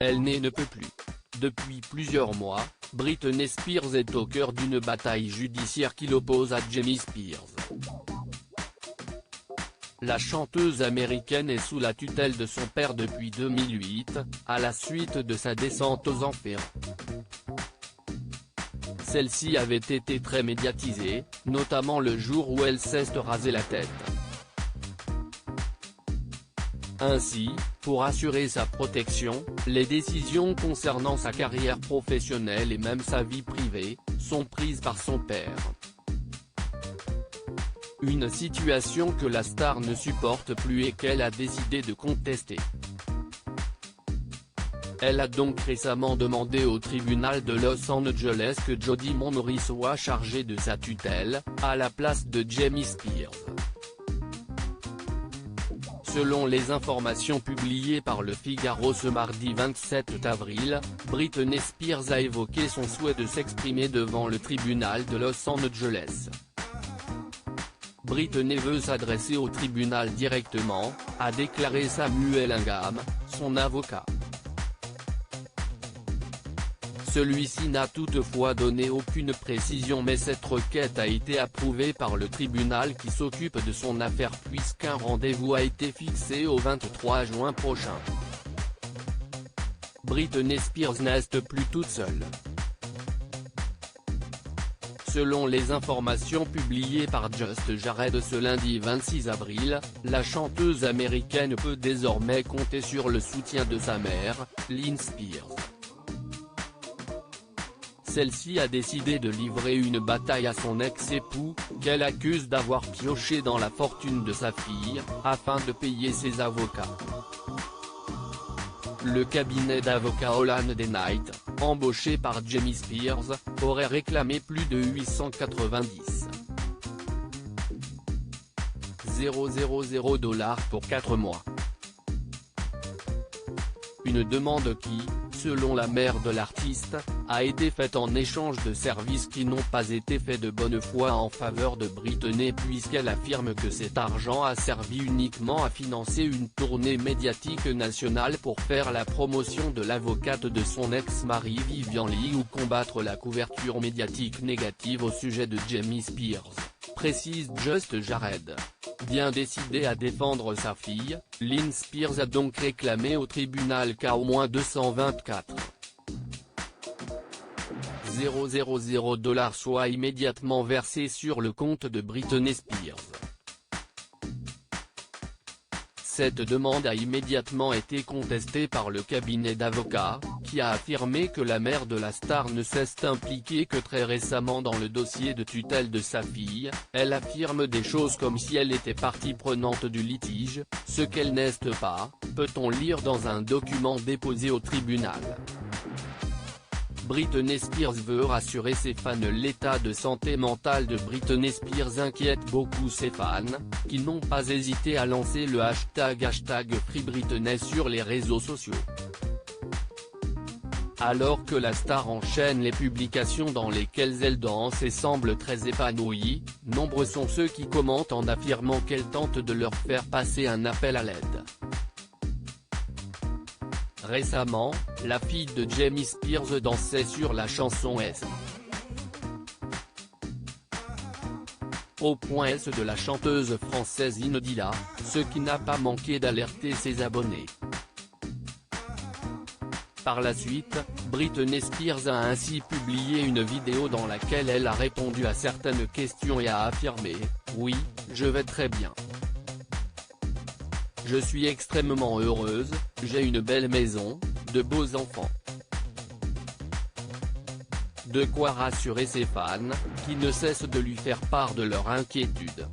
Elle ne peut plus. Depuis plusieurs mois, Britney Spears est au cœur d'une bataille judiciaire qui l'oppose à Jamie Spears. La chanteuse américaine est sous la tutelle de son père depuis 2008, à la suite de sa descente aux enfers. Celle-ci avait été très médiatisée, notamment le jour où elle s'est rasé la tête. Ainsi, pour assurer sa protection, les décisions concernant sa carrière professionnelle et même sa vie privée, sont prises par son père. Une situation que la star ne supporte plus et qu'elle a décidé de contester. Elle a donc récemment demandé au tribunal de Los Angeles que Jody Montgomery soit chargée de sa tutelle, à la place de Jamie Spears. Selon les informations publiées par Le Figaro ce mardi 27 avril, Britney Spears a évoqué son souhait de s'exprimer devant le tribunal de Los Angeles. Britney veut s'adresser au tribunal directement, a déclaré Samuel Ingham, son avocat. Celui-ci n'a toutefois donné aucune précision, mais cette requête a été approuvée par le tribunal qui s'occupe de son affaire puisqu'un rendez-vous a été fixé au 23 juin prochain. Britney Spears n'est plus toute seule. Selon les informations publiées par Just Jared ce lundi 26 avril, la chanteuse américaine peut désormais compter sur le soutien de sa mère, Lynn Spears. Celle-ci a décidé de livrer une bataille à son ex-époux, qu'elle accuse d'avoir pioché dans la fortune de sa fille, afin de payer ses avocats. Le cabinet d'avocats Holland & Knight, embauché par Jamie Spears, aurait réclamé plus de 890 000 $ pour 4 mois. Une demande qui, selon la mère de l'artiste, a été faite en échange de services qui n'ont pas été faits de bonne foi en faveur de Britney puisqu'elle affirme que cet argent a servi uniquement à financer une tournée médiatique nationale pour faire la promotion de l'avocate de son ex-mari Vivian Leigh ou combattre la couverture médiatique négative au sujet de Jamie Spears, précise Just Jared. Bien décidée à défendre sa fille, Lynn Spears a donc réclamé au tribunal qu'à au moins 224 000 $ soient immédiatement versés sur le compte de Britney Spears. Cette demande a immédiatement été contestée par le cabinet d'avocats, qui a affirmé que la mère de la star ne s'est impliquée que très récemment dans le dossier de tutelle de sa fille. Elle affirme des choses comme si elle était partie prenante du litige, ce qu'elle n'est pas, peut-on lire dans un document déposé au tribunal. Britney Spears veut rassurer ses fans. L'état de santé mentale de Britney Spears inquiète beaucoup ses fans, qui n'ont pas hésité à lancer le hashtag #FreeBritney sur les réseaux sociaux. Alors que la star enchaîne les publications dans lesquelles elle danse et semble très épanouie, nombreux sont ceux qui commentent en affirmant qu'elle tente de leur faire passer un appel à l'aide. Récemment, la fille de Jamie Spears dansait sur la chanson S. Au point S de la chanteuse française Inodila, ce qui n'a pas manqué d'alerter ses abonnés. Par la suite, Britney Spears a ainsi publié une vidéo dans laquelle elle a répondu à certaines questions et a affirmé « Oui, je vais très bien. Je suis extrêmement heureuse, j'ai une belle maison, de beaux enfants. » De quoi rassurer ses fans, qui ne cessent de lui faire part de leur inquiétude.